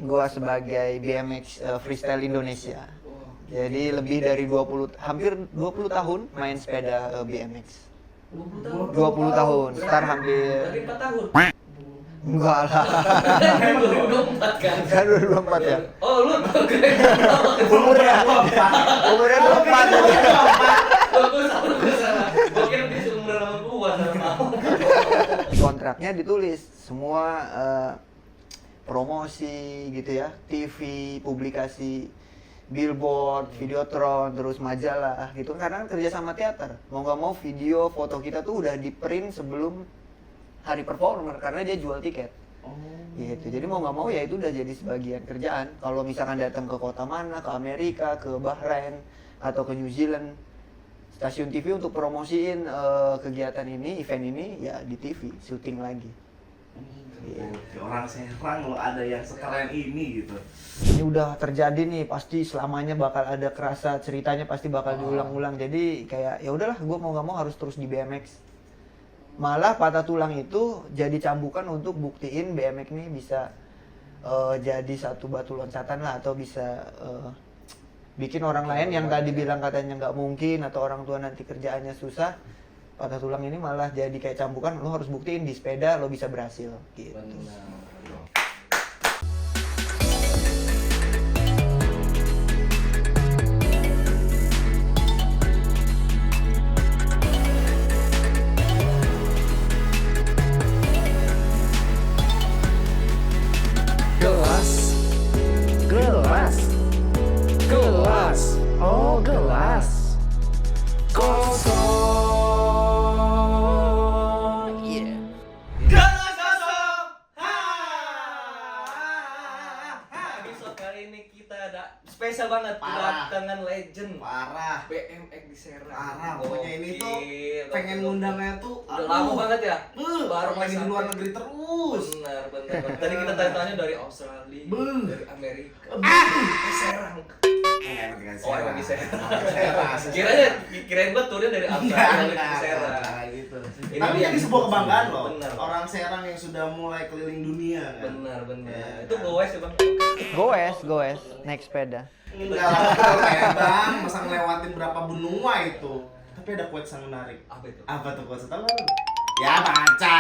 gua sebagai BMX freestyle Indonesia. Jadi lebih dari 20, hampir 20 tahun main sepeda BMX. 20 tahun, sekitar hampir. Dari 4 tahun? Enggak lah. 2024 kan? Kan 2024 ya? Oh, lu keren. Umurnya 24. Gue salah. Gue kira dia seumuran sama gua sama. Kontraknya ditulis semua promosi gitu ya, TV, publikasi, billboard, videotron, terus majalah gitu. Karena kerja sama teater, mau nggak mau video, foto kita tuh udah di print sebelum hari performer karena dia jual tiket. Gitu. Jadi mau nggak mau ya itu udah jadi sebagian kerjaan. Kalau misalkan datang ke kota mana, ke Amerika, ke Bahrain atau ke New Zealand, stasiun TV untuk promosiin kegiatan ini, event ini ya di TV, syuting lagi. Orang Serang lo ada yang sekeren ini gitu. Ini udah terjadi nih, pasti selamanya bakal ada kerasa, ceritanya pasti bakal diulang-ulang. Jadi kayak ya udahlah, gue mau nggak mau harus terus di BMX. Malah patah tulang itu jadi cambukan untuk buktiin BMX ini bisa jadi satu batu loncatan lah, atau bisa bikin orang lain yang tadi bilang katanya nggak mungkin atau orang tua nanti kerjaannya susah, patah tulang ini malah jadi kayak cambukan, lo harus buktiin di sepeda lo bisa berhasil gitu. Gelas, oh gelas kosong. Yeah. Gelas kosong. Episode kali ini kita ada spesial banget kedatangan legend. Parah. BMX di Serang. Parah, pokoknya ini tuh Gokil, pengen gokil. ngundangnya tuh Udah lama banget ya? baru main di sampai- luar negeri terus. Benar. Tadi kita tanya dari Australia, Beuh. dari Amerika, Ah. Serang. Oh, emang di Serang. Kirain Kirain gua turun dari Australia ke Serang. gitu. Ini Tapi dia jadi sebuah gitu. kebanggaan loh. Benar. Orang Serang yang sudah mulai keliling dunia kan. Benar. Ya, Itu kan? goes ya, Bang. Goes, naik sepeda. Enggak lah, kayak bang, masa ngelewatin berapa benua itu. Tapi ada quotes yang menarik. Apa itu? Apa tuh quotes? Tahu nggak lu? Ya baca.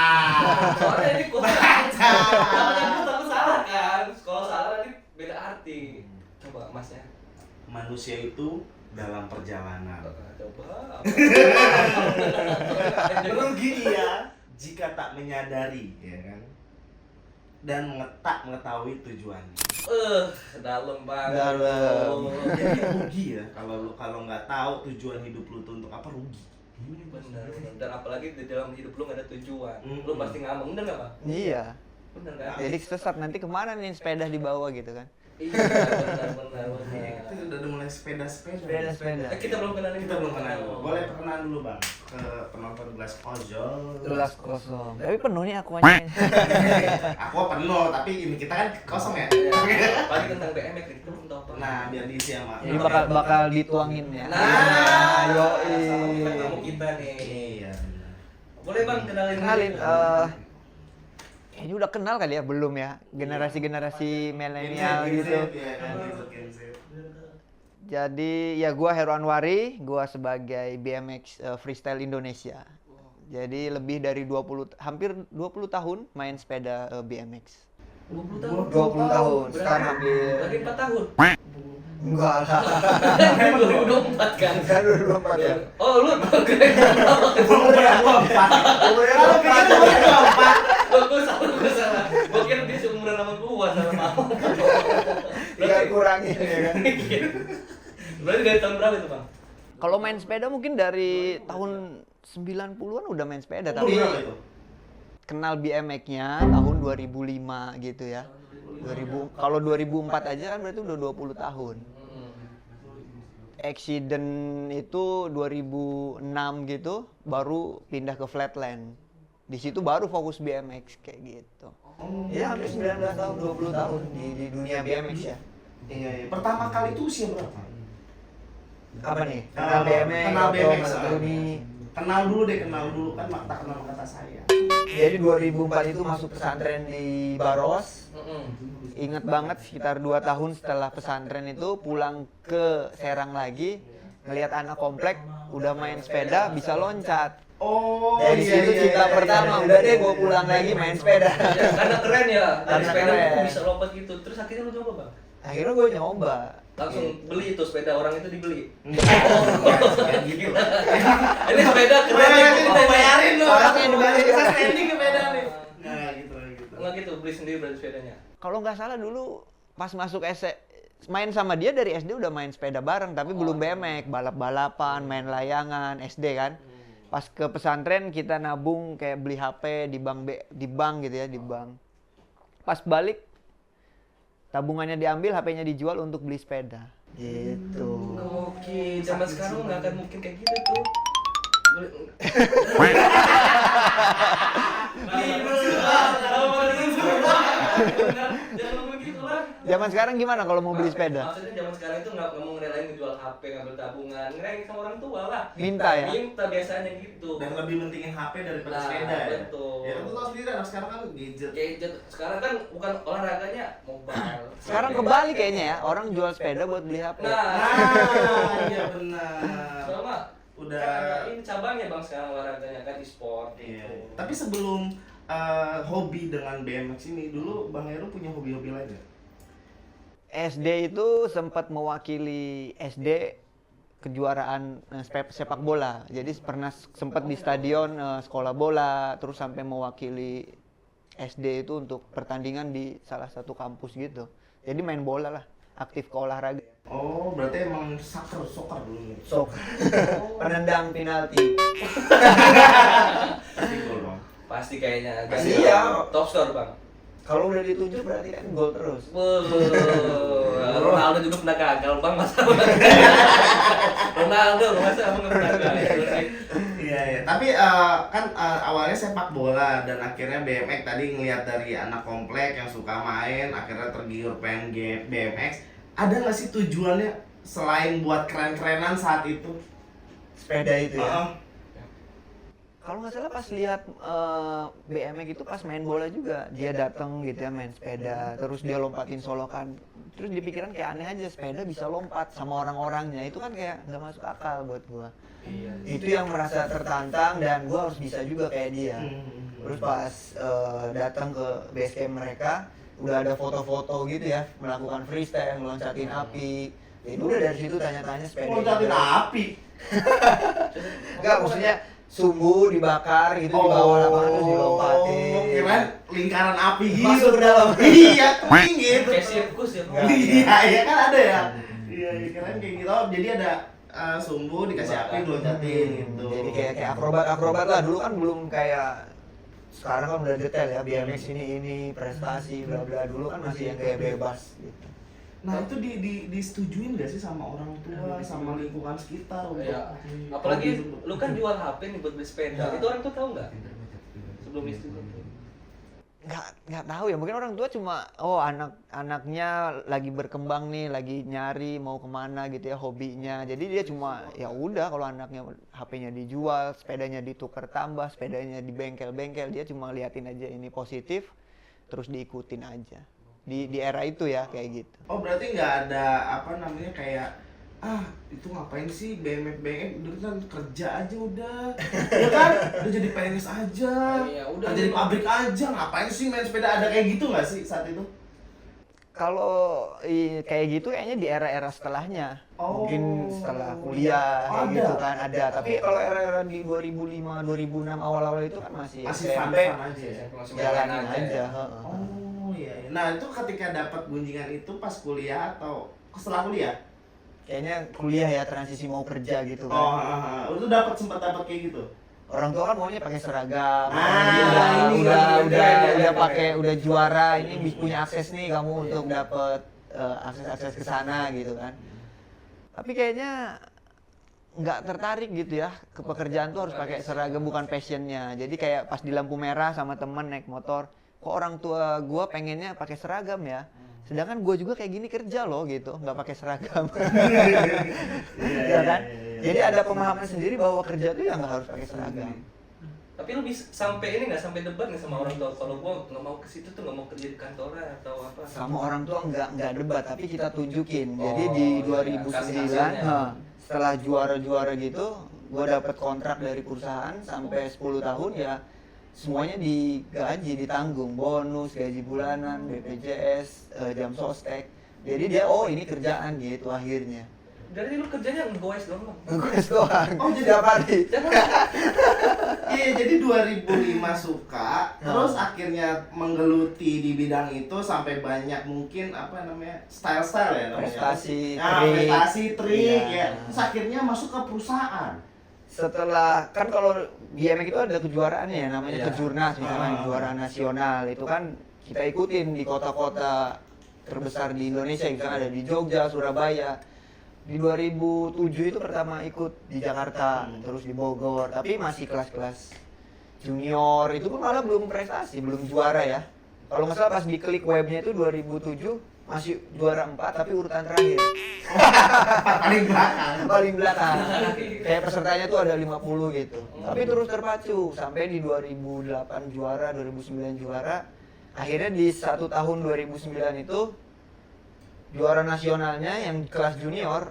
Soalnya ini kok Baca. aku takut salah kan. Kalau salah nanti beda arti. Coba Masnya. Manusia itu dalam perjalanan. Coba. Merugi ia jika tak menyadari, ya kan? Dan mengetahui tujuannya. Dalam banget. Dalam. Jadi rugi ya kalau nggak tahu tujuan hidup lu tuh untuk apa, rugi. Benar. Dan apalagi di dalam hidup lu nggak ada tujuan. Lu Mm-mm. pasti ngambang, bener nggak, Bang? Iya. Bener kan? Jadi sesat nanti kemana nih sepeda dibawa gitu kan? Iya, benar. Kita udah mulai sepeda-sepeda. Sepeda. Kita belum kenalin. Kita belum kenal dulu. Boleh perkenalan dulu bang ke penonton Gelas Kosong. Gelas kosong. Tapi penuh nih akuanya. Aku penuh, tapi ini kita kan kosong ya. Pagi tentang BMX kita belum tahu apa. Nah biar diisi sama. Ini bakal dituangin ya. Nah, yoi. kita tamu kita nih. Iya. Boleh Bang kenalin. Kenalin, dulu. ini udah kenal kali ya, belum ya? Generasi-generasi milenial Gen Z, gitu. ya kan, Gen Z. Jadi ya gua Heru Anwari, gua sebagai BMX freestyle Indonesia. Jadi lebih dari 20, hampir 20 tahun main sepeda BMX. 20 tahun. 20 tahun, sekitar hampir. Dari 4 tahun. Enggak lah. 2024 kan? Kan 2024 ya? Oh, lu keren. Umurnya 24. Umurnya Kalau 24. pikir umurnya 24. Gue salah. Gue kira dia seumuran sama gua sama. Tinggal kurangin ya kan? Berarti dari tahun berapa itu, Bang? Kalau main sepeda mungkin dari tahun 90-an udah main sepeda, Umur tapi berapa itu? kenal BMX-nya tahun 2005 gitu ya. 2000, kalau 2004 aja kan berarti udah 20 tahun. Accident itu 2006 gitu, baru pindah ke flatland. Di situ baru fokus BMX kayak gitu. Ya hampir 19 tahun, 20 tahun di dunia BMX ya. Iya. Pertama kali itu usia berapa? Apa nih? Kenal BMX, kenal atau BMX, menekuni? Kenal dulu kan tak kenal kata saya. Jadi 2004 itu masuk pesantren di Baros. Mm-mm. Ingat banget sekitar 2 tahun setelah pesantren itu pulang ke Serang lagi, ngelihat anak komplek udah main sepeda bisa loncat. Oh, Dari situ cinta pertama, udah deh gue pulang lagi main sepeda. Ya, karena keren ya, dari Karena sepeda keren. kok bisa lompat gitu. Terus akhirnya lu coba bang? Akhirnya gue nyoba. Langsung beli itu sepeda orang itu dibeli. Kayak gitu. Ini sepeda keren nih, Ini gua bayarin lu. Orangnya yang dibayar. Kita standing ke sepeda nih. Nah, gitu. Enggak gitu, beli sendiri berarti sepedanya. Kalau nggak salah dulu pas masuk main sama dia dari SD udah main sepeda bareng tapi belum BMX, balap-balapan, main layangan SD kan. Pas ke pesantren kita nabung kayak beli HP di bank gitu ya, di bank. Pas balik tabungannya diambil, HP-nya dijual untuk beli sepeda. Gitu. Oke, zaman sekarang nggak akan mungkin kayak gitu tuh. Jangan begitu lah. Zaman sekarang gimana kalau mau beli sepeda? Maksudnya zaman sekarang itu nggak mau ngerelain ngejual HP, ngambil tabungan, ngerayain sama orang tua lah. Minta ya? Minta biasanya gitu. Dan lebih mentingin HP daripada Nah, sepeda ya. betul. Ya, lu tahu sendiri anak sekarang kan gadget. Gadget sekarang kan bukan olahraganya mobile. Sekarang kebalik kayaknya ya, orang jual sepeda buat beli HP. Nah, iya benar. Sama Udah. kan ada ini cabangnya bang sekarang olahraganya kan e-sport Iya. gitu. Tapi sebelum hobi dengan BMX ini, dulu Bang Heru punya hobi-hobi lain nggak? SD itu sempat mewakili SD kejuaraan sepak bola. Jadi pernah sempat di stadion sekolah bola, terus sampai mewakili SD itu untuk pertandingan di salah satu kampus gitu. Jadi main bola lah, aktif ke olahraga. Oh, berarti emang soccer dulu nih. Sok. Penendang penalti. Pasti gol Bang. Pasti kayaknya. Pasti Ganti iya. Top score bang. Kalau udah ditunjuk berarti kan gol terus. Ronaldo juga pernah gagal bang, masa Ronaldo masa abang nggak pernah gagal sih. Iya, iya. Tapi kan awalnya sepak bola dan akhirnya BMX tadi ngelihat dari anak komplek yang suka main, akhirnya tergiur pengen BMX. Ada nggak sih tujuannya selain buat keren-kerenan saat itu? Sepeda itu ya. Heeh. Kalau nggak salah pas lihat BMX itu pas main bola juga dia datang gitu ya main sepeda terus dia lompatin solokan terus dipikiran kayak aneh aja sepeda bisa lompat sama orang-orangnya itu kan kayak nggak masuk akal buat gua. Iya. Itu yang merasa tertantang dan gua harus bisa juga kayak dia. Terus pas datang ke base camp mereka udah ada foto-foto gitu ya melakukan freestyle meloncatin api. Itu udah dari situ tanya-tanya sepeda. Loncatin api. Enggak maksudnya sumbu dibakar gitu di bawah lapangan terus dilompatin. Kirain lingkaran api gitu. Masuk ke dalam. Iya, kuning gitu. Kayak sirkus ya bang. Iya, iya kan ada ya. Iya, kirain kayak gitu. Oh, jadi ada sumbu dikasih api diloncatin gitu. Jadi kayak akrobat lah dulu kan belum kayak sekarang kan udah detail ya BMX ini prestasi bla bla dulu kan masih yang kayak bebas gitu. Nah, itu disetujuin gak sih sama orang tua, sama lingkungan sekitar untuk Iya. Apalagi hobi itu? lu kan jual HP nih buat beli sepeda. Ya. Itu orang tuh tahu nggak? Sebelum istri lu. Nggak tahu ya mungkin orang tua cuma oh anaknya lagi berkembang nih lagi nyari mau kemana gitu ya hobinya jadi dia cuma ya udah kalau anaknya HP-nya dijual sepedanya ditukar tambah sepedanya di bengkel-bengkel dia cuma liatin aja ini positif terus diikutin aja di era itu ya kayak gitu. Oh, berarti nggak ada apa namanya kayak itu ngapain sih BMX udah kan kerja aja udah ya kan udah jadi PNS aja Iya, udah jadi memang. pabrik aja ngapain sih main sepeda ada kayak gitu nggak sih saat itu? Kalau kayak gitu kayaknya di era-era setelahnya. Oh. Mungkin setelah kuliah kayak Ada. gitu kan ada. Tapi kalau era-era di 2005, 2006 awal-awal itu kan masih SMP fun aja ya. Masih jalanin main aja. ya. heeh. Oh iya, iya. Nah itu ketika dapat gunjingan itu pas kuliah atau setelah kuliah? Kayaknya kuliah ya transisi mau kerja gitu kan. Oh, itu sempat dapat kayak gitu? Orang tua kan maunya pakai seragam. Ah, Dia ini udah keren. pakai udah juara ini punya akses nih kamu untuk dapat akses ke sana gitu kan. Tapi kayaknya nggak tertarik gitu ya ke pekerjaan tuh harus pakai seragam bukan passionnya. Jadi kayak pas di lampu merah sama temen naik motor, kok orang tua gua pengennya pakai seragam ya. Sedangkan gue juga kayak gini kerja loh gitu, nggak pakai seragam. Ya kan? Jadi ada pemahaman sendiri bahwa kerja tuh ya nggak harus pakai seragam. Tapi lu bisa sampai ini nggak, sampai debat nggak sama orang tua kalau gua nggak mau ke situ tuh, nggak mau kerja di kantoran atau apa? Sama orang tua nggak debat, tapi kita tunjukin. Jadi Oh, di iya, 2009 kasih hasilnya. setelah juara-juara gitu, gue dapet kontrak dari perusahaan sampai 10 tahun ya semuanya digaji, ditanggung, bonus, gaji bulanan, BPJS, jam sostek. Jadi dia ini kerjaan gitu akhirnya. Dari lu kerjanya ngegoes doang bang? Ngegoes doang. Oh, jadi- Setiap hari. Iya, jadi 2005 suka, terus akhirnya menggeluti di bidang itu sampai banyak mungkin apa namanya style-style ya namanya. Prestasi, Nah, trik. prestasi, trik Iya. ya. Terus akhirnya masuk ke perusahaan. Setelah kan kalau BMX itu ada kejuaraannya ya, namanya Iya. kejurnas misalkan Ah. juara nasional itu kan kita ikutin di kota-kota terbesar di Indonesia, misalkan ada di Jogja, Surabaya. Di 2007 itu pertama ikut di Jakarta, terus di Bogor, tapi masih kelas-kelas junior, itu pun malah belum prestasi, belum juara ya. Kalau nggak salah pas diklik webnya itu 2007 masih juara 4 tapi urutan terakhir. Paling belakang. Paling belakang. Kayak pesertanya tuh ada 50 gitu. Tapi terus terpacu sampai di 2008 juara, 2009 juara. Akhirnya di 1 tahun 2009 itu juara nasionalnya yang kelas junior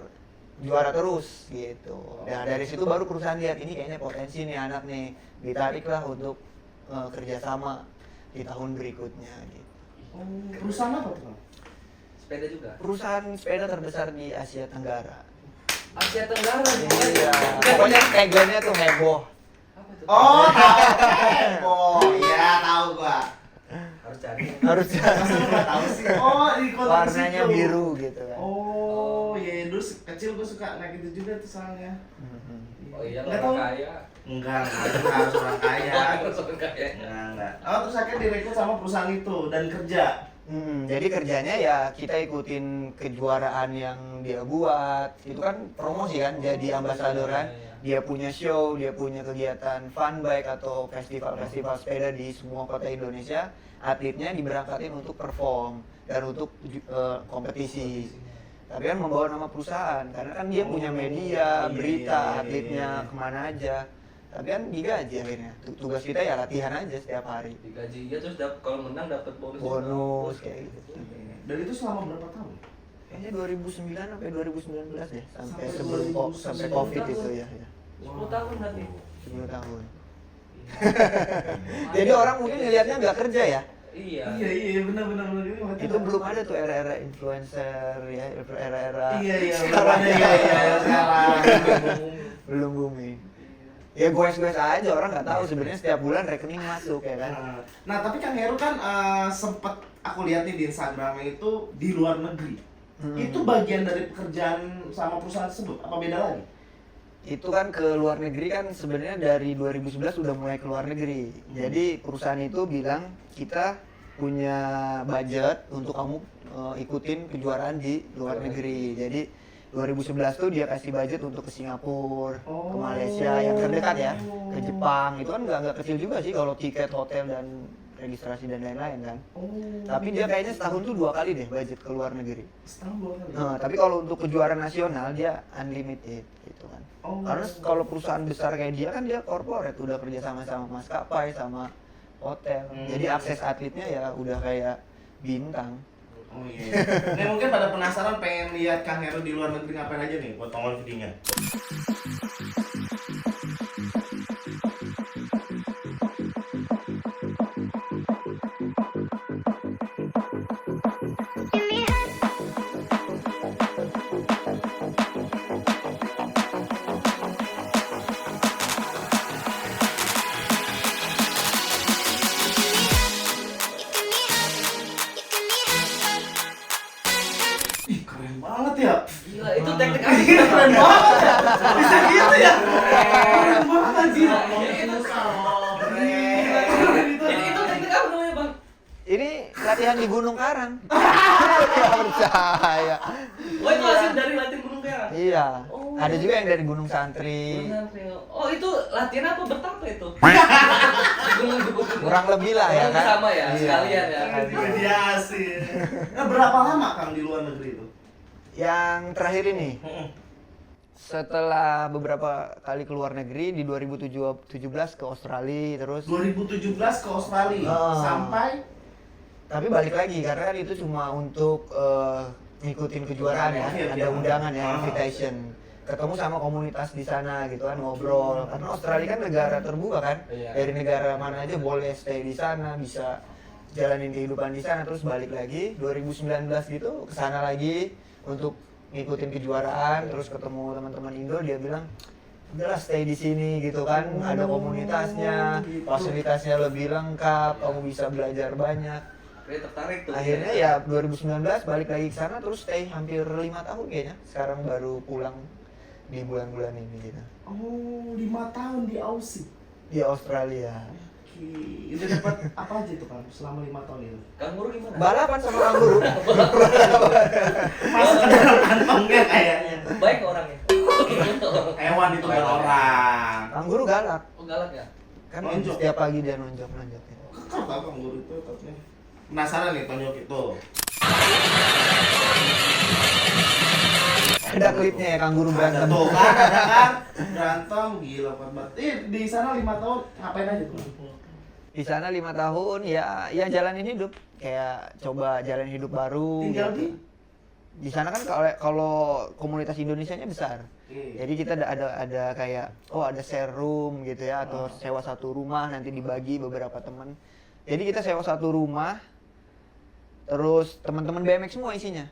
juara terus gitu. Nah dari situ baru perusahaan lihat ini kayaknya potensi nih anak nih, ditariklah untuk kerjasama di tahun berikutnya gitu. Oh, perusahaan apa tuh, Bang? Sepeda juga. Perusahaan sepeda terbesar di Asia Tenggara. Asia Tenggara Iya, pokoknya tagline-nya tuh heboh. Apa itu? Oh, tahu. Oh, iya tahu gua. Harus cari. Harus Masa lu nggak tahu sih? Oh, di kota warnanya situ. biru gitu kan. Oh, iya dulu kecil gua suka naik itu juga tuh soalnya. Mhm. Oh iya, Nggak orang tahu. kaya. Enggak harus orang kaya. Harus orang kaya. Enggak. Oh, terus akhirnya direkrut sama perusahaan itu dan kerja. Jadi kerjanya ya kita ikutin kejuaraan yang dia buat. Itu kan promosi kan, jadi ambasador kan. Dia punya show, dia punya kegiatan fun bike atau festival-festival sepeda di semua kota Indonesia. Atletnya diberangkatin untuk perform dan untuk kompetisi. Tapi kan membawa nama perusahaan, karena kan dia punya media, berita, atletnya kemana aja. Tapi kan digaji akhirnya. Tugas kita ya latihan aja setiap hari. Digaji ya, terus kalau menang dapat bonus. Bonus kayak gitu. Dan itu selama berapa tahun? Kayaknya 2009 sampai 2019 ya, sampai Sampai sebelum 2019. sampai Covid itu ya. 10 tahun berarti. 10 tahun. Jadi orang mungkin ngelihatnya nggak kerja ya. Iya. Iya benar ini berarti Itu belum ada tuh era-era influencer ya, era-era Iya sekarang belum ada ya sekarang. belum booming. Ya goes-goes aja, orang nggak tahu sebenarnya setiap bulan rekening masuk ya kan. Nah, tapi Kang Heru kan sempet aku lihat nih di Instagramnya itu di luar negeri. Itu bagian dari pekerjaan sama perusahaan tersebut apa beda lagi? Itu kan ke luar negeri kan sebenarnya dari 2011 udah mulai ke luar negeri. Jadi perusahaan itu bilang kita punya budget untuk kamu ikutin kejuaraan di luar negeri. Jadi 2011 tuh dia kasih budget untuk ke Singapura, ke Malaysia yang terdekat ya, ke Jepang. Itu kan nggak kecil juga sih kalau tiket hotel dan registrasi dan lain-lain kan. Tapi dia kayaknya setahun tuh 2 kali deh budget ke luar negeri. Setahun 2 kali. Nah, tapi kalau untuk kejuaraan nasional dia unlimited gitu kan. Karena kalau perusahaan besar kayak dia kan dia corporate, udah kerja sama maskapai sama hotel. Jadi akses atletnya ya udah kayak bintang. Oh iya. Nih mungkin pada penasaran pengen lihat Kang Heru di luar negeri ngapain aja nih potongan videonya. Ih keren banget ya. Gila, itu teknik apa? Keren banget ya. Bisa gitu ya. Keren banget sih. Itu teknik apa namanya, Bang? Ini latihan di Gunung Karang. Nggak percaya. Oh, itu hasil dari latihan gunung Karang. Iya. Oh. Ada juga yang dari Gunung Santri. Oh, itu latihan apa bertapa itu? Gunung. Kurang lebih lah ya kan. Sama ya, Iya. sekalian ya. Mediasi. Nah berapa lama Kang di luar negeri itu? Yang terakhir ini Setelah beberapa kali keluar negeri di 2017 ke Australia terus 2017 ke Australia sampai tapi balik lagi karena kan itu cuma untuk ngikutin kejuaraan ya, ada undangan ya, invitation. Ketemu sama komunitas di sana gitu kan, ngobrol. Karena Australia kan negara terbuka kan, dari negara mana aja boleh stay di sana, bisa jalanin kehidupan di sana. Terus balik lagi 2019 gitu kesana lagi untuk ngikutin kejuaraan. Terus ketemu teman-teman Indo, dia bilang udahlah stay di sini gitu kan, ada komunitasnya, fasilitasnya lebih lengkap, kamu bisa belajar banyak. Dia tertarik tuh. Akhirnya ya 2019 balik lagi ke sana terus stay hampir 5 tahun kayaknya. Sekarang baru pulang di bulan-bulan ini gitu. Oh, 5 tahun di Aussie. Di Australia. Oke. Udah dapat apa aja tuh Kang selama 5 tahun itu? Kanguru gimana? Balapan sama kanguru. Masuk ke dalam kantongnya kayaknya. Baik orangnya. Hewan itu bukan orang. Kanguru galak. Oh galak ya? Kan Nonjok. setiap pagi dia nonjok. Kekal tau kanguru itu tatnya. Penasaran nih tonjok itu. Ada klipnya ya kanguru berantem. Tuh kan, ada kan? Berantem gila banget. Di sana 5 tahun ngapain aja tuh? Di sana 5 tahun ya jalanin hidup. Kayak coba jalan hidup baru. Tinggal gitu. Di sana kan kalau komunitas Indonesianya besar. Jadi kita ada kayak ada share room gitu ya atau sewa satu rumah nanti dibagi beberapa teman. Jadi kita sewa satu rumah terus teman-teman BMX semua isinya.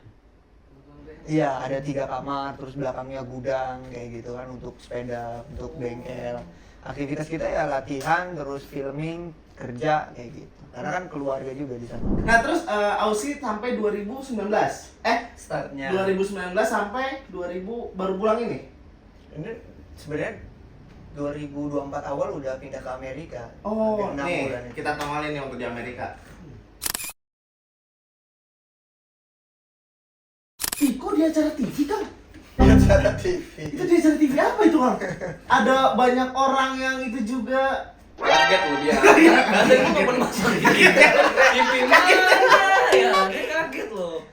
Iya, ada 3 kamar, terus belakangnya gudang kayak gitu kan untuk sepeda, untuk bengkel. Aktivitas kita ya latihan, terus filming, kerja kayak gitu. Karena kan keluarga juga di sana. Nah terus Aussie sampai 2019. Startnya 2019 sampai 2000 baru pulang ini. Ini sebenarnya 2024 awal udah pindah ke Amerika. Oh, Hampir 6 nih bulan itu. kita tamalin nih waktu di Amerika. Ih, kok di acara TV kan? Acara TV. Itu di acara TV apa itu Kang? Ada banyak orang yang itu juga. kaget loh dia. Kaget lu kapan masuk TV mana? Ya, dia kaget loh.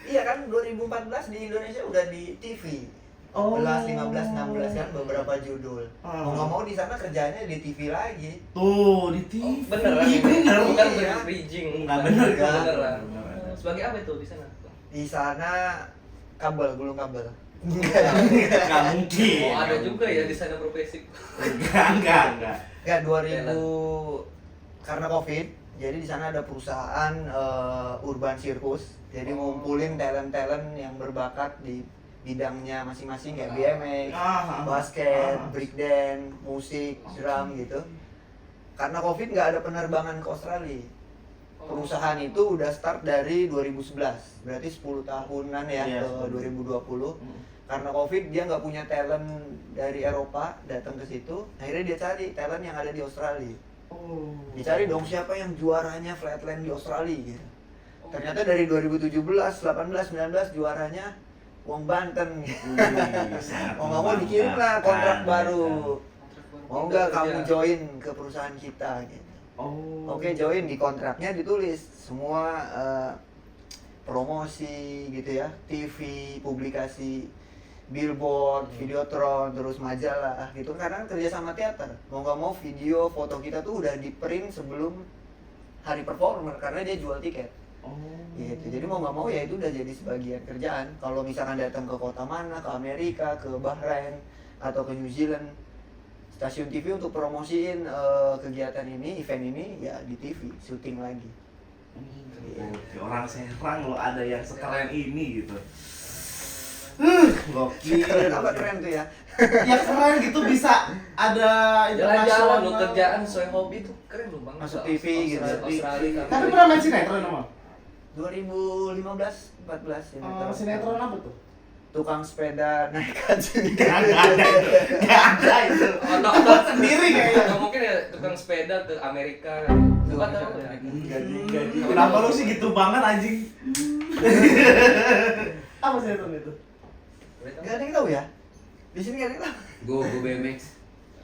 Iya kan 2014 di Indonesia udah di TV. 14, 15, 16 kan beberapa judul. Mau nggak mau di sana kerjanya di TV lagi. Tuh di TV. Beneran. Iya, bener. Bukan Iya. bridging. Enggak bener kan? Beneran. Sebagai apa itu di sana? Di sana kabel, gulung kabel. Enggak mungkin. Oh, ada juga ya di sana profesi. Enggak. Enggak 2000 karena Covid. Jadi di sana ada perusahaan Urban Circus. Jadi ngumpulin talent-talent yang berbakat di bidangnya masing-masing kayak BMX, basket, breakdance, musik, drum gitu. Karena Covid nggak ada penerbangan ke Australia. Perusahaan itu udah start dari 2011, berarti 10 tahunan ya Iya, ke 2020. Karena Covid dia nggak punya talent dari Eropa datang ke situ, akhirnya dia cari talent yang ada di Australia. Dicari dong siapa yang juaranya flatland di Australia gitu. Ternyata dari 2017, 18, 19 juaranya Wong Banten. Mau nggak mau dikirim lah kontrak baru. Mau nggak kamu join ke perusahaan kita gitu. Oke, join. Di kontraknya ditulis semua promosi gitu ya, TV, publikasi, billboard, videotron, terus majalah gitu. Karena kan kerja sama teater. Mau nggak mau video, foto kita tuh udah di print sebelum hari performer karena dia jual tiket. Gitu. Jadi mau nggak mau ya itu udah jadi sebagian kerjaan. Kalau misalkan datang ke kota mana, ke Amerika, ke Bahrain atau ke New Zealand, stasiun TV untuk promosiin kegiatan ini, event ini ya di TV, syuting lagi. Orang Serang lo ada yang sekeren ini gitu. Gokil. Keren apa keren tuh ya? Ya keren gitu bisa ada Jalan-jalan lo kerjaan sesuai hobi tuh keren lo bang. Masuk TV gitu. Australia. Tapi pernah main sinetron emang? 2015, 14 sinetron. Sinetron apa tuh? Tukang sepeda naik haji. Gak ada itu. Gak ada itu. Buat sendiri kayaknya. Atau mungkin ya tukang sepeda ke Amerika. Coba tahu ya. Gaji. Kenapa lu sih gitu banget anjing? Apa sinetron itu? Gak ada yang tahu ya? Di sini gak ada yang tahu. Go BMX.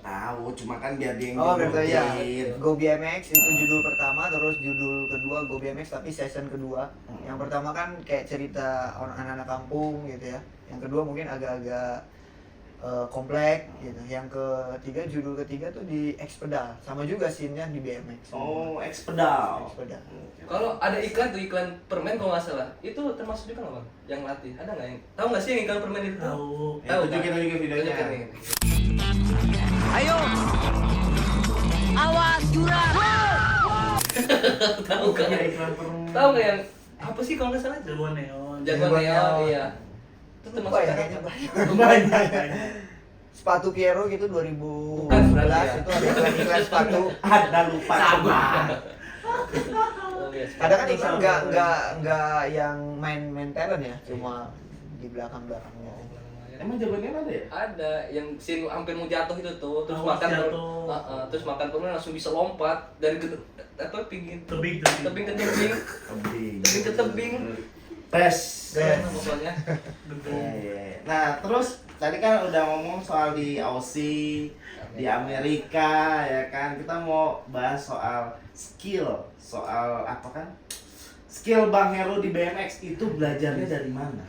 Tahu, cuma kan biar dia yang Oh, berarti ya. nyebutin. Go BMX itu judul pertama, terus judul kedua Go BMX tapi season kedua. Yang pertama kan kayak cerita orang anak-anak kampung gitu ya. Yang kedua mungkin agak-agak komplek gitu. Yang ketiga, judul ketiga tuh di X-Pedal, sama juga scene-nya di BMX. Oh, X-Pedal. X-Pedal. Kalau ada iklan tuh, iklan permen kalau nggak salah, itu termasuk juga nggak bang? Yang latih, ada nggak yang tahu nggak sih yang iklan permen itu? Tahu. Tahu Itu juga videonya. Tunjukin nih. Ayo, awas jurang. Tahu kan? Iya, iklan permen. Tahu nggak yang apa sih kalau nggak salah? Jagoan neon. Jagoan neon, iya. Itu termasuk Banyak, kan? kayaknya Banyak. sepatu Piero gitu 2011 Bukan, berarti ya. itu ada iklan sepatu. Ada lupa coba. Oh, iya. Kadang kan iklan nggak yang main talent ya, cuma di belakangnya. Emang jagoannya ada ya? Ada yang scene hampir mau jatuh itu tuh, terus Awas makan jatuh. terus makan permen langsung bisa lompat dari pinggir Tebing. tebing ke tebing, tebing ke tebing. Tes. Tes. Pokoknya. Iya. Nah, terus tadi kan udah ngomong soal di Aussie, di Amerika ya kan. Kita mau bahas soal soal apa kan? Skill Bang Heru di BMX itu belajarnya dari mana?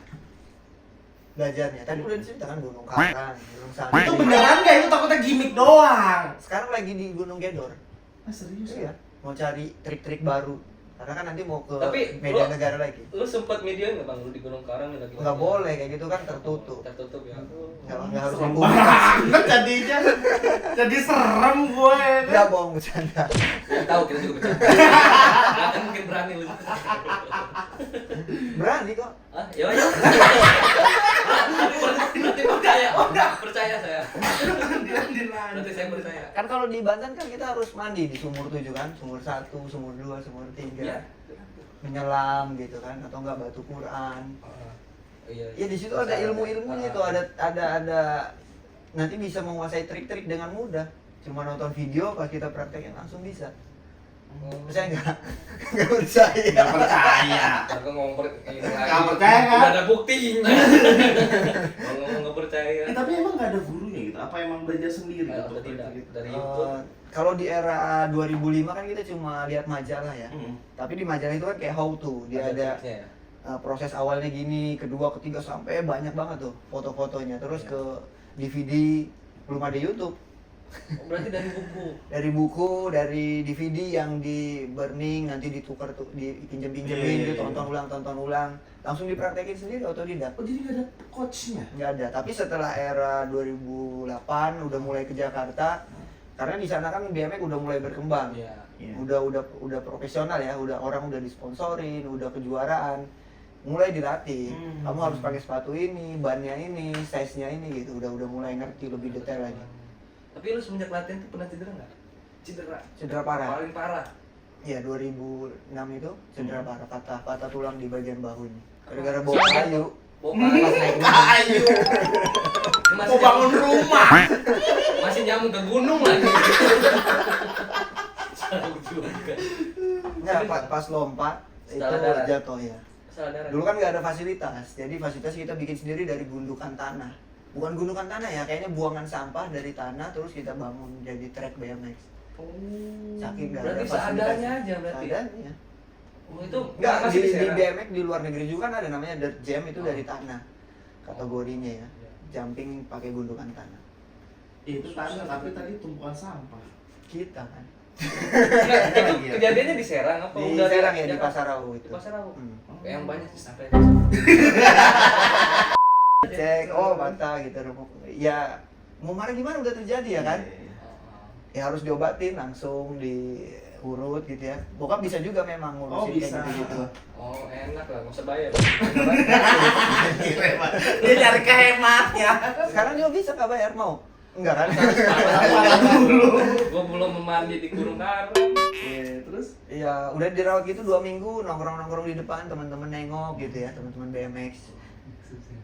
Belajarnya tadi udah diceritakan Gunung Karang, Gunung Sandi. Itu beneran nggak? Itu takutnya gimmick doang. Sekarang lagi di Gunung Gedor. Ah, serius Iya, mau cari trik-trik baru. Karena kan nanti mau ke Tapi media lu- negara lagi. Lu sempat videoin nggak bang? Lu di Gunung Karang lagi? Nggak boleh kayak gitu kan tertutup. Tertutup ya. Nggak harus Serem dibuka. banget jadinya. Jadi serem gue. Nggak bohong bercanda. Ya tahu kita juga bercanda. Nggak kan mungkin berani lu. Berani kok. Ah, ya ayo. Nanti percaya. Percaya saya. Nanti saya percaya. Kan kalau di Banten kan kita harus mandi di sumur 7 kan, sumur 1, sumur 2, sumur 3. Iya. Menyelam gitu kan, atau enggak batu Quran. Iya. Ya di situ ada ilmu-ilmunya tuh, ada nanti bisa menguasai trik-trik dengan mudah. Cuma nonton video pas kita praktekin langsung bisa. Percaya nggak? Nggak percaya. Nggak percaya. Aku ngomong ini lagi. Nggak percaya kan? Nggak ada buktinya. Ngomong nggak percaya. Tapi emang nggak ada gurunya gitu? Apa emang belajar sendiri? Atau gitu? tidak Gitu. dari YouTube. Kalau di era 2005 kan kita cuma lihat majalah ya. Hmm. Tapi di majalah itu kan kayak how to, dia ada triknya ya? proses awalnya gini, kedua, ketiga sampai banyak banget tuh foto-fotonya. Terus ke DVD, belum ada YouTube. Oh, berarti dari buku. Dari buku, dari DVD yang di burning, nanti ditukar tuh, dipinjem-pinjemin, Iya. tonton ulang, langsung dipraktekin sendiri otodidak. Oh, jadi nggak ada coachnya? Nggak ada. Tapi setelah era 2008 udah mulai ke Jakarta, karena di sana kan BMX udah mulai berkembang. Iya. Iya. Udah profesional ya, orang udah disponsorin, udah kejuaraan, mulai dilatih. Kamu harus pakai sepatu ini, bannya ini, size-nya ini gitu. Udah mulai ngerti lebih detail lagi. Tapi lu semenjak latihan tuh pernah cedera nggak? Cedera parah. Paling parah. Iya, 2006 itu cedera parah, patah tulang di bagian bahu ini. Oh. Gara-gara bawa kayu. Bawa Pas naik gunung. Kayu. Masih Mau bangun rumah. Masih nyambung ke gunung lagi. Jauh juga. Nggak, pas lompat itu Salah darah. jatuh ya. Salah darah. Dulu kan nggak ada fasilitas, jadi fasilitas kita bikin sendiri dari gundukan tanah. Bukan gundukan tanah ya, kayaknya buangan sampah dari tanah terus kita bangun jadi track BMX. Saking nggak ada Berarti fasilitas. seadanya aja berarti. Seadanya. Oh, itu Nggak, masih di Serang? BMX di luar negeri juga kan ada namanya dirt jam, itu Oh. dari tanah kategorinya ya. Jumping pakai gundukan tanah. Itu tanah, tapi tadi tumpukan sampah. Kita kan. Nggak, itu Iya. kejadiannya di Serang apa? Di Udah Serang ya, di Jakarta? Pasarau itu. Di Pasarau. Hmm. Yang banyak sih sampai. Cek, oh patah gitu. Ya mau marah gimana udah terjadi ya kan? Ya harus diobatin langsung diurut gitu ya. Bokap bisa juga memang Oh, ngurusin bisa. kayak gitu. Oh, enak lah, nggak usah bayar. Dia cari kehematnya. Sekarang juga bisa nggak bayar mau? Enggak kan? Gua belum mandi di Gunung Karang. Terus? Ya udah dirawat gitu 2 minggu, nongkrong di depan, teman-teman nengok gitu ya, teman-teman BMX.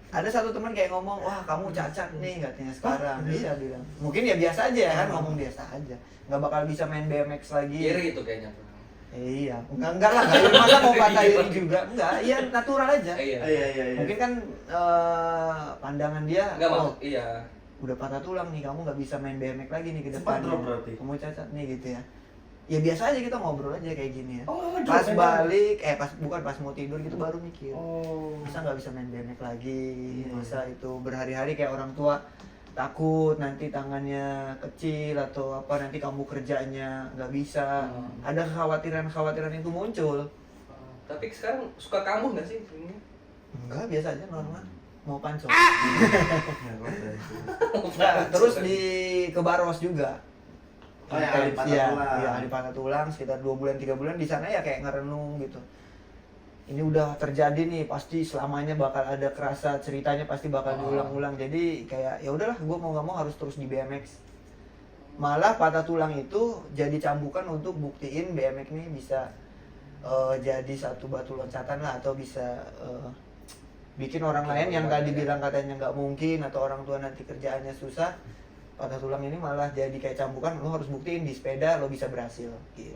Ada satu teman kayak ngomong, wah kamu cacat nih katanya sekarang. Iya bilang. Mungkin ya biasa aja ya kan, ngomong biasa aja. Nggak bakal bisa main BMX lagi. Iri itu kayaknya. Iya, enggak lah, nggak masa mau patah iri juga. Enggak, iya natural aja. Iya. Iya. Mungkin kan pandangan dia, Enggak oh, mau. Iya. udah patah tulang nih, kamu nggak bisa main BMX lagi nih ke Sempat depannya. drop berarti? Kamu cacat nih gitu ya. Ya biasa aja kita ngobrol aja kayak gini ya. Oh, Pas balik, pas mau tidur gitu baru mikir. Oh. Masa nggak bisa main BMX lagi, masa itu berhari-hari kayak orang tua takut nanti tangannya kecil atau apa nanti kamu kerjanya nggak bisa. Ada kekhawatiran itu muncul. Tapi sekarang suka kambuh nggak sih ini? Enggak, biasa aja normal. Mau pancong. Nah, terus di Kebaros juga. Oh, ya, ahli patah Iya, tulang. iya, ahli patah tulang sekitar 2 bulan 3 bulan di sana ya kayak ngerenung gitu. Ini udah terjadi nih, pasti selamanya bakal ada kerasa, ceritanya pasti bakal diulang-ulang. Jadi kayak ya udahlah, gue mau nggak mau harus terus di BMX. Malah patah tulang itu jadi cambukan untuk buktiin BMX ini bisa jadi satu batu loncatan lah, atau bisa bikin orang lain yang tadi bilang katanya nggak mungkin atau orang tua nanti kerjaannya susah, patah tulang ini malah jadi kayak cambukan, lo harus buktiin di sepeda lo bisa berhasil gitu.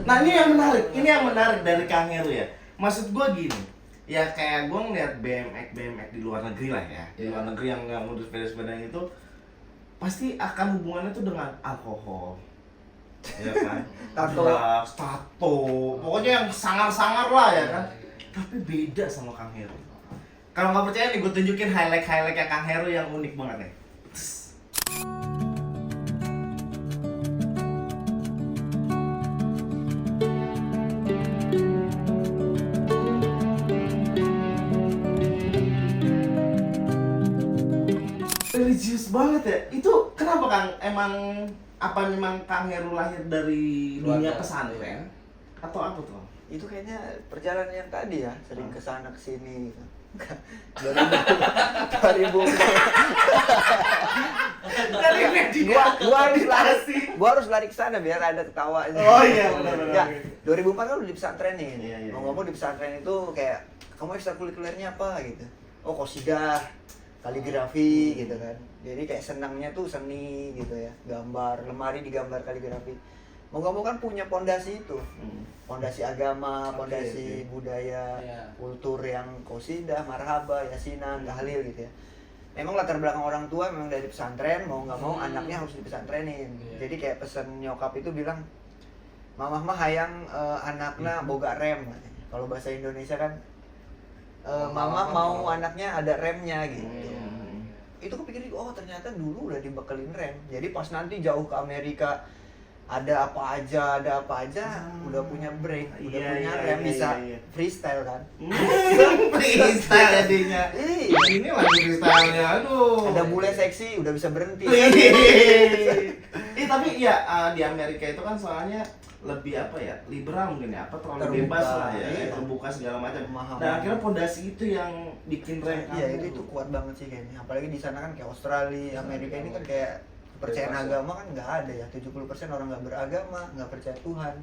Nah ini yang menarik dari Kang Heru ya. Maksud gue gini, ya kayak gue ngeliat BMX di luar negeri lah ya, di luar negeri yang nggak ngurus sepeda itu pasti akan hubungannya tuh dengan alkohol, ya kan, tato, pokoknya yang sangar-sangar lah ya kan. Tapi beda sama Kang Heru. Kalau nggak percaya nih, gue tunjukin highlight-highlightnya Kang Heru yang unik banget nih. Religius banget ya. Itu kenapa Kang? Memang Kang Heru lahir dari dunia pesantren atau apa tuh? Itu kayaknya perjalanan yang tadi ya, sering kesana kesini gitu. 2000 gua harus lari ke sana biar ada ketawanya. Oh iya, benar. Ya, 2004 kan udah di pesantren nih. Iya. Mau ngomong di pesantren itu kayak kamu ekstrakurikulernya apa gitu. Oh, qasidah, kaligrafi gitu kan. Jadi kayak senangnya tuh seni gitu ya. Gambar, lemari digambar kaligrafi. Mau nggak mau kan punya pondasi itu, pondasi agama, pondasi budaya, kultur yang qasidah, marhaba, yasinan, tahlil gitu ya. Memang latar belakang orang tua memang dari pesantren, mau nggak mau anaknya harus dipesantrenin. Jadi kayak pesan nyokap itu bilang, mamah mah hayang anaknya boga rem. Kalau bahasa Indonesia kan, mama mau anaknya ada remnya gitu. Itu kepikir, oh ternyata dulu udah dibekelin rem. Jadi pas nanti jauh ke Amerika, ada apa aja, udah punya brake, udah punya rem, bisa freestyle kan. Freestyle jadinya. Ini lagi freestyle-nya, aduh. Ada bule seksi, udah bisa berhenti. Tapi ya di Amerika itu kan soalnya lebih apa ya, liberal mungkin ya, apa terlalu Terbuka, bebas lah ya, iya. terbuka segala macam. Pemahaman. Dan akhirnya pondasi itu yang bikin rem. Iya, itu kuat banget sih kayaknya. Apalagi di sana kan kayak Australia, Amerika ini kan kayak kepercayaan agama kan nggak ada ya. 70% orang nggak beragama, nggak percaya Tuhan.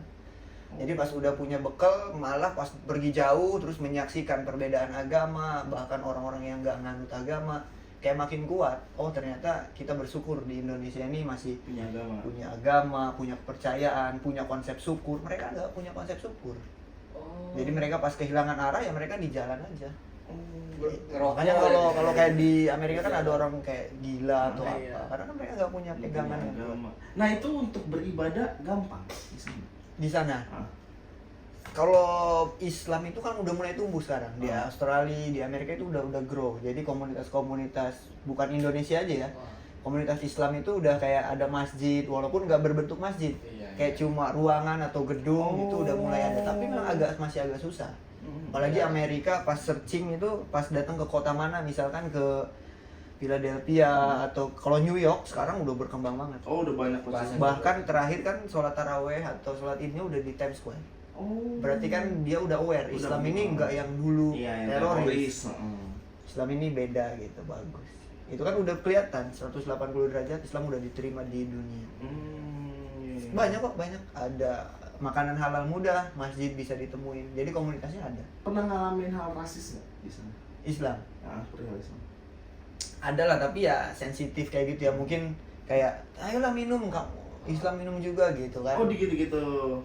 Jadi pas udah punya bekal, malah pas pergi jauh terus menyaksikan perbedaan agama, bahkan orang-orang yang nggak nganut agama, kayak makin kuat. Oh ternyata kita bersyukur di Indonesia ini masih punya agama, punya kepercayaan, punya konsep syukur. Mereka nggak punya konsep syukur. Jadi mereka pas kehilangan arah ya mereka di jalan aja. Makanya kalau kayak di Amerika kan ada orang kayak gila atau apa, karena kan mereka nggak punya pegangan yang kuat. Nah itu untuk beribadah gampang Di sana. Kalau Islam itu kan udah mulai tumbuh sekarang di Australia, di Amerika itu udah grow. Jadi komunitas-komunitas bukan Indonesia aja ya. Komunitas Islam itu udah kayak ada masjid, walaupun nggak berbentuk masjid, kayak cuma ruangan atau gedung itu udah mulai ada. Tapi memang masih agak susah. Apalagi Amerika pas searching itu pas datang ke kota mana, misalkan ke Philadelphia atau kalau New York sekarang udah berkembang banget. Oh udah banyak. Bahkan terakhir kan sholat taraweh atau sholat idnya udah di Times Square. Berarti kan dia udah aware Islam ini nggak yang dulu teroris. Islam ini beda gitu, bagus. Itu kan udah kelihatan 180 derajat Islam udah diterima di dunia. Banyak ada makanan halal mudah, masjid bisa ditemuin. Jadi komunitasnya ada. Pernah ngalamin hal rasis nggak di sana? Islam. Perihal Islam. Ada lah, tapi ya sensitif kayak gitu ya, mungkin kayak ayolah minum kamu, Islam minum juga gitu kan. Oh gitu-gitu.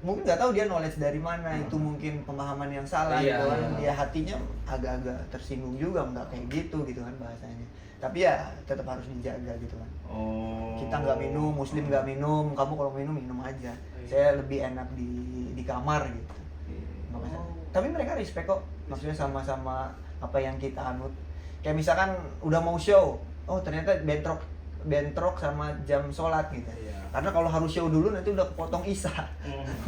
Mungkin nggak tahu dia knowledge dari mana, itu mungkin pemahaman yang salah gitu kan. Dia hatinya agak-agak tersinggung juga, nggak kayak gitu kan bahasanya. Tapi ya tetap harus dijaga gitu kan. Kita nggak minum, muslim nggak minum, kamu kalau minum aja. Saya lebih enak di kamar gitu. Tapi mereka respect kok, maksudnya sama-sama apa yang kita anut. Kayak misalkan udah mau show, oh ternyata bentrok sama jam sholat gitu. Iya. Karena kalau harus show dulu nanti udah kepotong isya.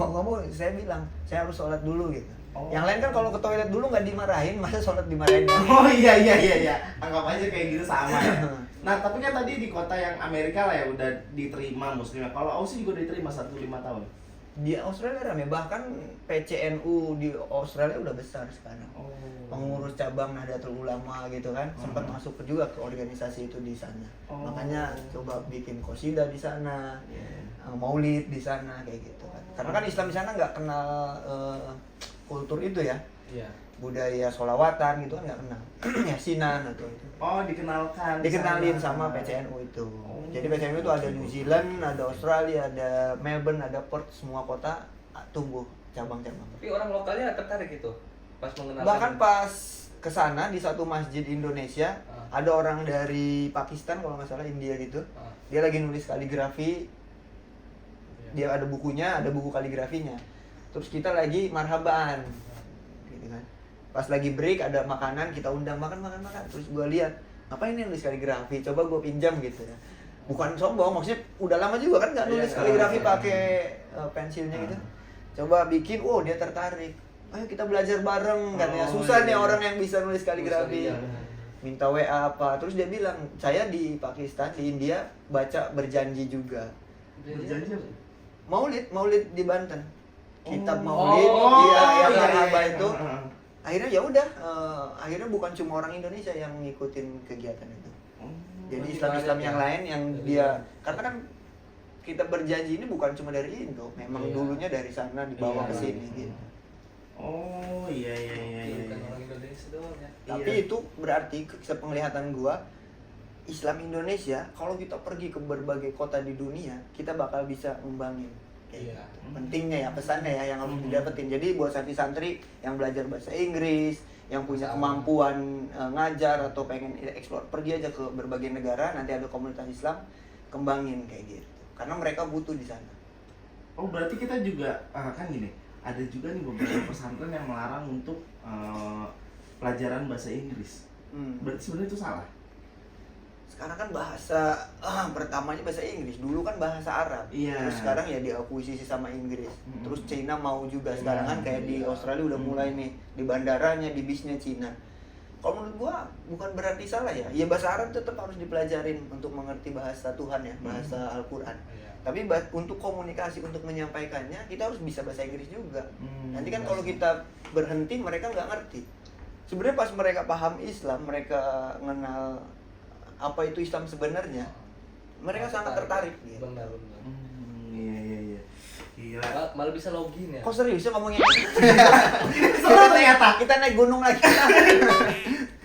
Mau nggak mau saya bilang saya harus sholat dulu gitu. Oh. Yang lain kan kalau ke toilet dulu nggak dimarahin, masa sholat dimarahin? Oh iya. Anggap aja kayak gitu sama ya. Nah, tapi kan tadi di kota yang Amerika lah ya udah diterima muslimnya. Kalau Aussie juga diterima 1-5 tahun. Di Australia rame, bahkan PCNU di Australia udah besar sekarang. Oh. Pengurus cabang Nahdlatul Ulama gitu kan, sempat masuk juga ke organisasi itu di sana. Oh. Makanya coba bikin qasidah di sana, Yeah. maulid di sana kayak gitu kan. Karena kan Islam di sana nggak kenal kultur itu ya, Iya. budaya sholawatan gitu kan nggak kenal, yasinan atau itu. Oh, dikenalkan. Dikenalin sana. sama PCNU itu. Oh. Jadi PCNU itu ada New Zealand, ada Australia, ada Melbourne, ada Perth, semua kota tumbuh cabang-cabang. Tapi orang lokalnya tertarik itu pas mengenal. Bahkan pas ke sana di satu masjid Indonesia, ada orang dari Pakistan kalau nggak salah, India gitu. Dia lagi nulis kaligrafi. Dia ada bukunya, ada buku kaligrafinya. Terus kita lagi marhaban. Gitu kan. Pas lagi break ada makanan, kita undang makan. Terus gua lihat, ngapain ini nulis kaligrafi? Coba gua pinjam gitu ya. Bukan sombong, maksudnya udah lama juga kan nggak nulis Iya, kaligrafi iya. pakai pensilnya gitu. Coba bikin, dia tertarik. Ayo kita belajar bareng katanya. Oh, Susah nih iya. orang yang bisa nulis kaligrafi. Iya. Minta WA apa. Terus dia bilang, saya di Pakistan, di India baca berjanji juga. Berjanji apa? Maulid di Banten. Kitab Oh. Maulid, Oh, yang iya, marhaba iya. itu. Akhirnya ya udah, akhirnya bukan cuma orang Indonesia yang ngikutin kegiatan itu. Jadi Islam yang lain yang dia, karena kan kita berjanji ini bukan cuma dari Indo, memang Iya. dulunya dari sana dibawa Iya. ke sini gitu. Oh, iya. Bukan orang Indonesia doang ya. Tapi Iya. itu berarti sepenglihatan gua, Islam Indonesia kalau kita pergi ke berbagai kota di dunia, kita bakal bisa ngembangin. Iya. Pentingnya ya, pesannya ya yang harus didapetin. Jadi buat santri-santri yang belajar bahasa Inggris, yang punya kemampuan ngajar atau pengen eksplor, pergi aja ke berbagai negara, nanti ada komunitas Islam, kembangin kayak gitu. Karena mereka butuh di sana. Oh, berarti kita juga kan gini, ada juga nih beberapa pesantren yang melarang untuk pelajaran bahasa Inggris. Berarti sebenarnya itu salah. Sekarang kan bahasa pertamanya bahasa Inggris, dulu kan bahasa Arab. Iya. Terus sekarang ya diakuisisi sama Inggris. Terus Cina mau juga sekarang kan, kayak di Australia udah mulai nih, di bandaranya, di bisnya Cina. Kalau menurut gua bukan berarti salah ya. Ya bahasa Arab tetap harus dipelajarin untuk mengerti bahasa Tuhan ya, bahasa Al-Qur'an. Iya. Tapi untuk komunikasi, untuk menyampaikannya, kita harus bisa bahasa Inggris juga. Nanti kan Iya kalau sih. kita berhenti, mereka nggak ngerti. Sebenarnya pas mereka paham Islam, mereka mengenal apa itu Islam sebenarnya, mereka sangat tertarik. Gitu. Benar. Iya. Gila. Malah bisa login ya. Kok serius ya ngomongin? Seru ternyata. Kita naik gunung lagi.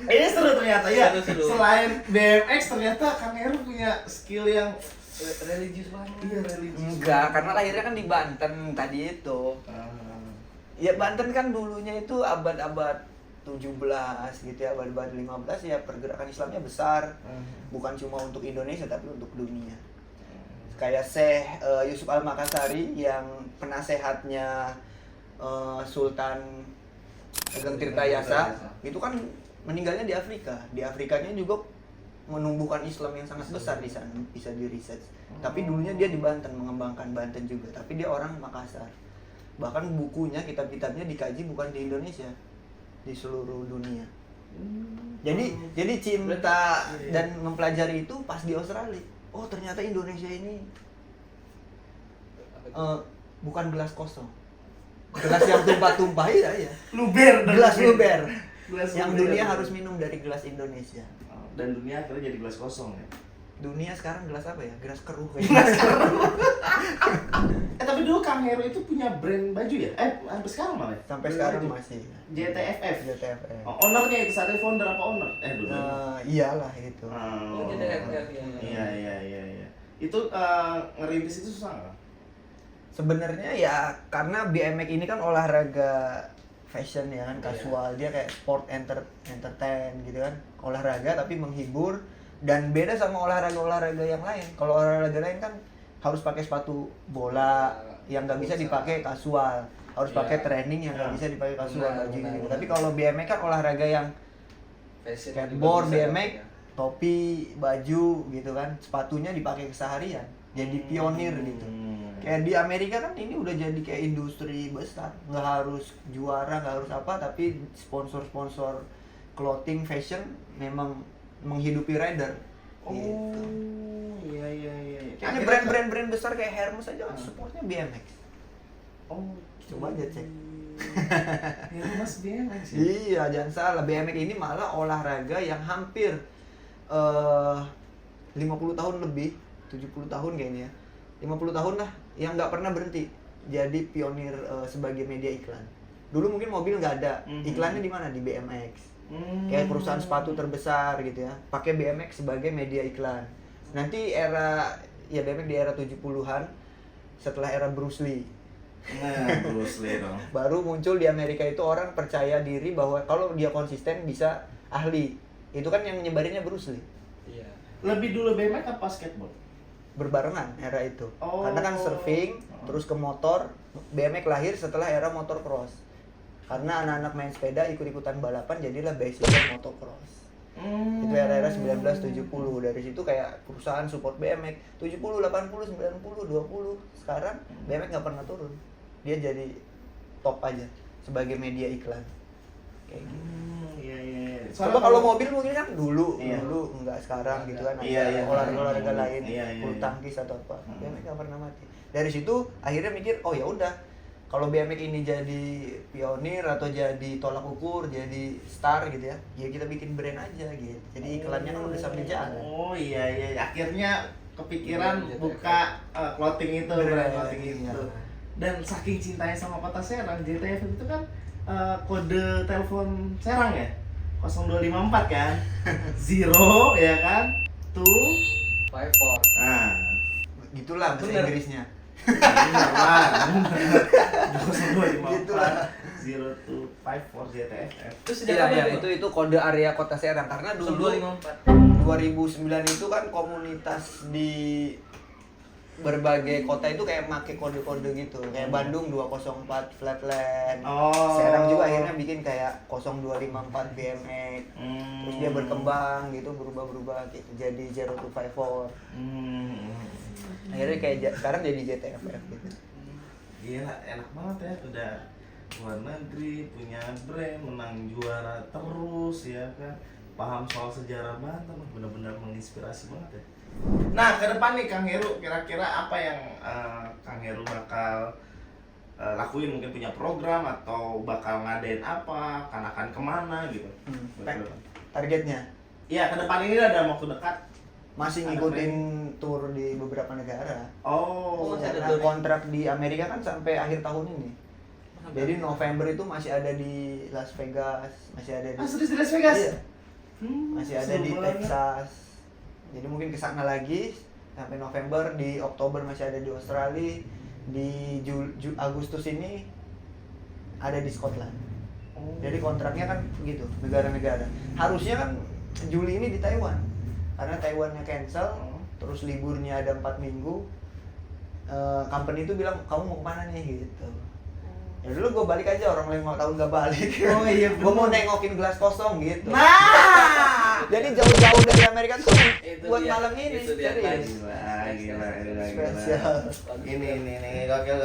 Ini seru ternyata ya. Seru. Selain BMX ternyata Kang Heru punya skill yang Religius banget. iya religius. Enggak, karena lahirnya kan di Banten tadi itu. Ya Banten kan dulunya itu abad-abad 17 gitu ya, abad-abad 15 ya, pergerakan Islamnya besar. Bukan cuma untuk Indonesia tapi untuk dunia. Kayak Syekh Yusuf Al-Makassari yang penasehatnya Sultan Ageng Tirtayasa, itu kan meninggalnya di Afrika. Di Afrikanya juga menumbuhkan Islam yang sangat besar di sana, bisa di research. Tapi dulunya dia di Banten, mengembangkan Banten juga. Tapi dia orang Makassar. Bahkan bukunya, kitab-kitabnya dikaji bukan di Indonesia, di seluruh dunia. Jadi cinta dan mempelajari itu pas di Australia. Oh ternyata Indonesia ini bukan gelas kosong, gelas yang tumpah-tumpah ya. Luber. Gelas luber. Gelas Yang luber. dunia harus minum dari gelas Indonesia. Dan dunia akhirnya jadi gelas kosong ya. Dunia sekarang gelas apa ya? Gelas keruh. Tapi dulu Kang Heru itu punya brand baju ya? Sampai sekarang malah. Sampai Brand sekarang baju. masih. JTFF. JTFF. Oh, ownernya itu saat itu founder apa owner? Dulu. Iyalah itu. Oh, JTFF ya. Iya. Itu ngerintis itu susah nggak? Sebenarnya ya karena BMX ini kan olahraga fashion ya kan, kasual, dia kayak sport entertain gitu kan, olahraga tapi menghibur, dan beda sama olahraga yang lain. Kalau olahraga lain kan harus pakai sepatu bola yang nggak bisa dipakai kasual, harus pakai training yang nggak bisa dipakai kasual baju gitu. Tapi kalau BMX kan olahraga yang Fashion skateboard, juga bisa BMX, ya. topi, baju gitu kan, sepatunya dipakai keseharian, jadi pionir gitu. Kayak di Amerika kan ini udah jadi kayak industri besar, nggak harus juara, nggak harus apa, tapi sponsor-sponsor clothing, fashion memang menghidupi rider. Gitu. Iya. Kayaknya brand-brand besar kayak Hermes aja kan supportnya BMX. Oh, Coba aja cek. Hermes BMX ya? Iya, jangan salah. BMX ini malah olahraga yang hampir 50 tahun lebih, 70 tahun kayaknya. 50 tahun lah yang nggak pernah berhenti jadi pionir sebagai media iklan. Dulu mungkin mobil nggak ada, iklannya di mana? Di BMX. Kayak perusahaan sepatu terbesar gitu ya, pakai BMX sebagai media iklan. Nanti era ya BMX di era 70-an setelah era Bruce Lee. Nah, Bruce Lee dong. Baru muncul di Amerika itu orang percaya diri bahwa kalau dia konsisten bisa ahli. Itu kan yang nyebarinnya Bruce Lee. Iya. Lebih dulu BMX apa skateboard? Berbarengan era itu. Oh. Karena kan surfing, terus ke motor, BMX lahir setelah era motocross. Karena anak-anak main sepeda ikut-ikutan balapan jadilah basicnya motocross. Itu era-era 1970. Dari situ kayak perusahaan support BMX 70, 80, 90, 20. Sekarang BMX nggak pernah turun. Dia jadi top aja sebagai media iklan. Kayak gitu. Iya. Coba kalau mobil mungkin kan dulu Iya. enggak sekarang gitu kan, ada Iya. olahraga lain, Iya. bulu tangkis atau apa. BMX nggak pernah mati. Dari situ akhirnya mikir, oh ya udah, kalau BMX ini jadi pionir atau jadi tolak ukur, jadi star gitu ya, ya kita bikin brand aja gitu. Jadi iklannya kan udah sambil jalan. Oh iya. Akhirnya kepikiran Brand buka clothing itu, brand clothing Iya. itu. Dan saking cintanya sama Kota Serang, JTF itu kan kode telepon Serang ya? 0254 kan? 0 ya kan? 2 5-4. nah Gitulah bahasa Bener. Inggrisnya. bener lah 0254 Gitulah. 0254 JTFF. Terus sejak Iya, kapan iya, tuh? itu kode area Kota Serang karena dulu 1254. 2009 itu kan komunitas di berbagai kota itu kayak make kode-kode gitu. Kayak Bandung 204 Flatland. Oh. Serang juga akhirnya bikin kayak 0254 BMX. Terus dia berkembang gitu, berubah-berubah gitu. Jadi 0254. Akhirnya kayak sekarang jadi JTFF gitu. Gila, enak banget ya, udah luar negeri, punya brand, menang juara terus ya kan. Paham soal sejarah banget, benar-benar menginspirasi banget ya. Nah, ke depan nih Kang Heru, kira-kira apa yang Kang Heru bakal lakuin? Mungkin punya program atau bakal ngadain apa, akan kemana gitu? Buat ke depan. Targetnya Iya, ke depan ini ada waktu dekat. masih ngikutin tour di beberapa negara. Oh, masih ada Karena tour ya? kontrak di Amerika kan sampai akhir tahun ini. Jadi November itu masih ada di Las Vegas, masih ada di serius di Las Vegas? Iya. Masih ada seru di banget. Texas. Jadi mungkin kesana lagi sampai November, di Oktober masih ada di Australia, di Agustus ini ada di Scotland. Oh. Jadi kontraknya kan begitu, negara-negara. Harusnya kan Juli ini di Taiwan. Karena Taiwannya cancel, terus liburnya ada 4 minggu. Company itu bilang, kamu mau kemana nih gitu. Ya dulu gue balik aja, orang 5 tahun gak balik. Oh iya, Gue mau nengokin gelas kosong gitu. Nah, Jadi jauh-jauh dari Amerika tuh Itu buat dia, malam ini. itu dia, serius. gila. Spesial. Ini gokil.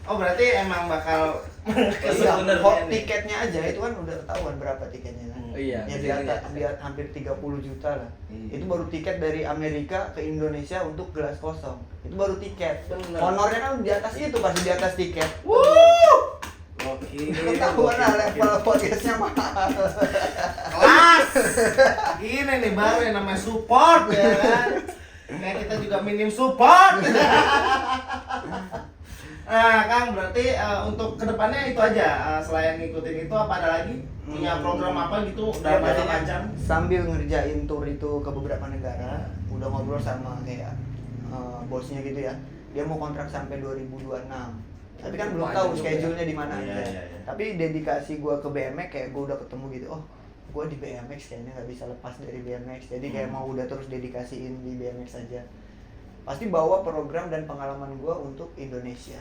Oh, berarti emang bakal Iya, bener, hot bener. tiketnya aja itu kan udah ketahuan berapa tiketnya kan. Oh iya, Ya di hampir 30 juta lah. Iya. Itu baru tiket dari Amerika ke Indonesia untuk gelas kosong. Itu baru tiket. Bener. Honornya kan di atas itu, pasti di atas tiket. gokil. Ketahuan lah level podcastnya mahal. Kelas. Ini nih baru yang namanya support ya kan. Kayak kita juga minim support. Nah, Kang, berarti untuk kedepannya itu aja. Selain ngikutin itu apa ada lagi? Punya program apa gitu? Udah Ya, biasanya macam-macam. sambil ngerjain tour itu ke beberapa negara, udah ngobrol sama kayak bosnya gitu ya. Dia mau kontrak sampai 2026. Tapi kan belum Panjang tahu juga schedule-nya di mana Iya, aja. iya, iya. Tapi dedikasi gua ke BMX kayak gua udah ketemu gitu. Oh, gua di BMX kayaknya nggak bisa lepas dari BMX. Jadi kayak mau udah terus dedikasiin di BMX aja. Pasti bawa program dan pengalaman gua untuk Indonesia.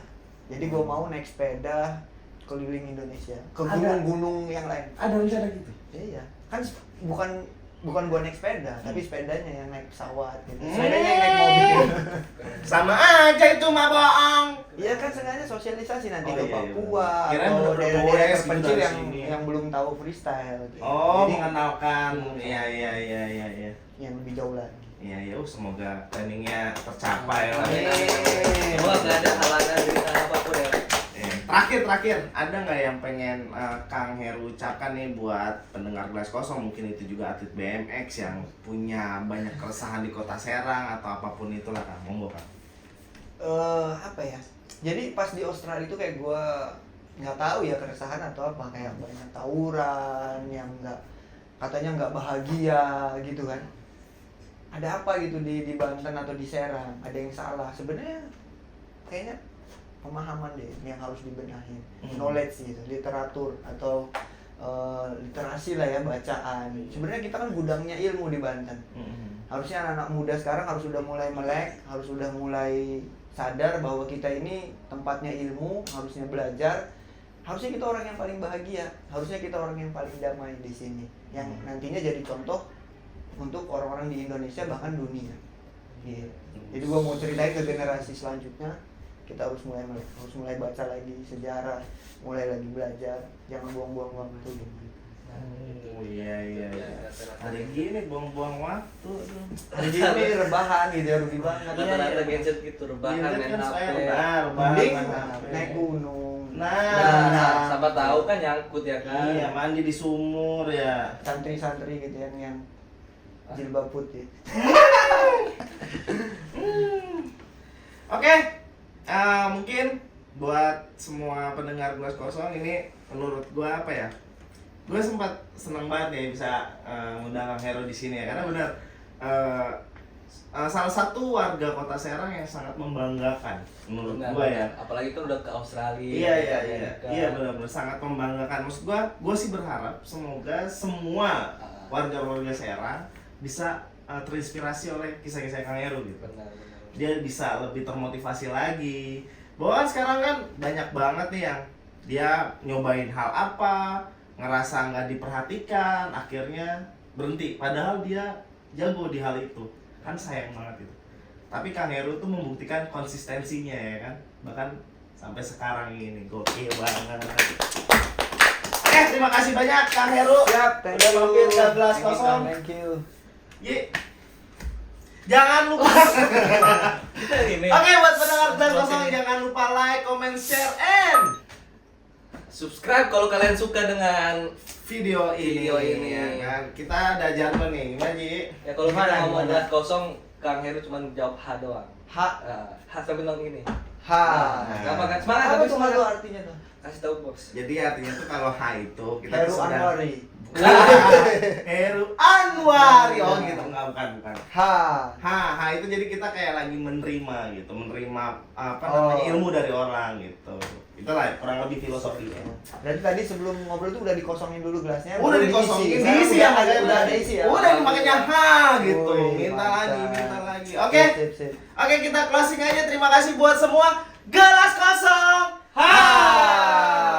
Jadi gua mau naik sepeda keliling Indonesia, ke Ada. gunung-gunung yang lain. Ada rencana gitu? Iya, kan bukan gua naik sepeda, tapi sepedanya yang naik pesawat gitu. Sepedanya yang naik mobil. Sama aja itu mah bohong. Iya kan sengaja sosialisasi nanti Oh, ke iya, iya. Papua Kirain atau bener-bener daerah-daerah goes terpencil gitu yang dari sini. yang belum tahu freestyle. Gitu. Oh, Jadi mengenalkan. Iya. yang lebih jauh lagi. Iya, semoga planningnya tercapai lah. Amin. Semua nggak ada halangan dari apapun ya. Terakhir, ada nggak yang pengen Kang Heru ucapkan nih buat pendengar Gelas Kosong, mungkin itu juga atlet BMX yang punya banyak keresahan di Kota Serang atau apapun itulah Kang, monggo Kang. Apa ya? Jadi pas di Australia itu kayak gue nggak tahu ya keresahan atau apa, kayak banyak tawuran yang katanya nggak bahagia gitu kan. Ada apa gitu di Banten atau di Serang? Ada yang salah? Sebenarnya kayaknya pemahaman deh yang harus dibenahin, knowledge gitu, literatur atau literasi lah ya, bacaan. Sebenarnya kita kan gudangnya ilmu di Banten. Harusnya anak-anak muda sekarang harus sudah mulai melek, harus sudah mulai sadar bahwa kita ini tempatnya ilmu, harusnya belajar. Harusnya kita orang yang paling bahagia, harusnya kita orang yang paling damai di sini, yang nantinya jadi contoh untuk orang-orang di Indonesia bahkan dunia. Gitu. Jadi gua mau ceritain ke generasi selanjutnya, kita harus mulai baca lagi sejarah, mulai lagi belajar, jangan buang-buang waktu. Oh iya. Hari gini buang-buang waktu tuh. Hari ini rebahan gitu ya, rugi banget. Rata-rata gadget gitu, rebahan, main Kan saya HP. rebahan Mending main HP. naik gunung. Nah, Sama tahu kan nyangkut ya kan. iya mandi di sumur ya. Santri-santri gitu yang jilbab putih. Oke, mungkin buat semua pendengar Gelas Kosong ini menurut gua apa ya? Gua sempat seneng banget nih bisa ngundang Kang Heru di sini ya, karena benar salah satu warga Kota Serang yang sangat membanggakan menurut gua ya. Apalagi kan udah ke Australia. Iya benar-benar sangat membanggakan. Maksud gua sih berharap semoga semua warga-warga Serang bisa terinspirasi oleh kisah-kisah Kang Heru gitu. Benar. Dia bisa lebih termotivasi lagi. Bahwa kan sekarang kan banyak banget nih yang dia nyobain hal apa, ngerasa nggak diperhatikan, akhirnya berhenti. Padahal dia jago di hal itu. Kan sayang banget itu. Tapi Kang Heru tuh membuktikan konsistensinya ya kan. Bahkan sampai sekarang ini gokil banget. Oke, terima kasih banyak Kang Heru. Siap, thank Udah you. mampir ke Gelas Kosong. Thank you. Jangan lupa. Ini. Oke, buat pendengar Gelas Kosong jangan lupa like, comment, share, and Subscribe kalau kalian suka dengan video Video ini ini. ya kan. Kita ada jargon nih, gimana Ji? ya kalau kita Gimana, ngomong gimana? Gelas Kosong, Kang Heru cuma jawab H doang. H. H sambil bilang ini. Ha. Gampang kan? Semangat Apa tapi tuh semangat. itu artinya tuh? Kasih tahu bos. Jadi artinya tuh kalau H itu kita Heru tuh sedang Anwari. Heru Anwari. Oh gitu, bukan. Ha. Itu jadi kita kayak lagi menerima gitu, menerima apa Oh. namanya ilmu dari orang gitu. Itulah kurang lebih filosofinya. Berarti tadi sebelum ngobrol tuh udah dikosongin dulu gelasnya. Udah baru dikosongin, Sekarang diisi udah ya ada, makanya. udah ada isi ya. Udah makanya gitu. Wih, Minta mantap. lagi. Oke. Sip. Oke, kita closing aja. Terima kasih buat semua. Gelas Kosong. Ha!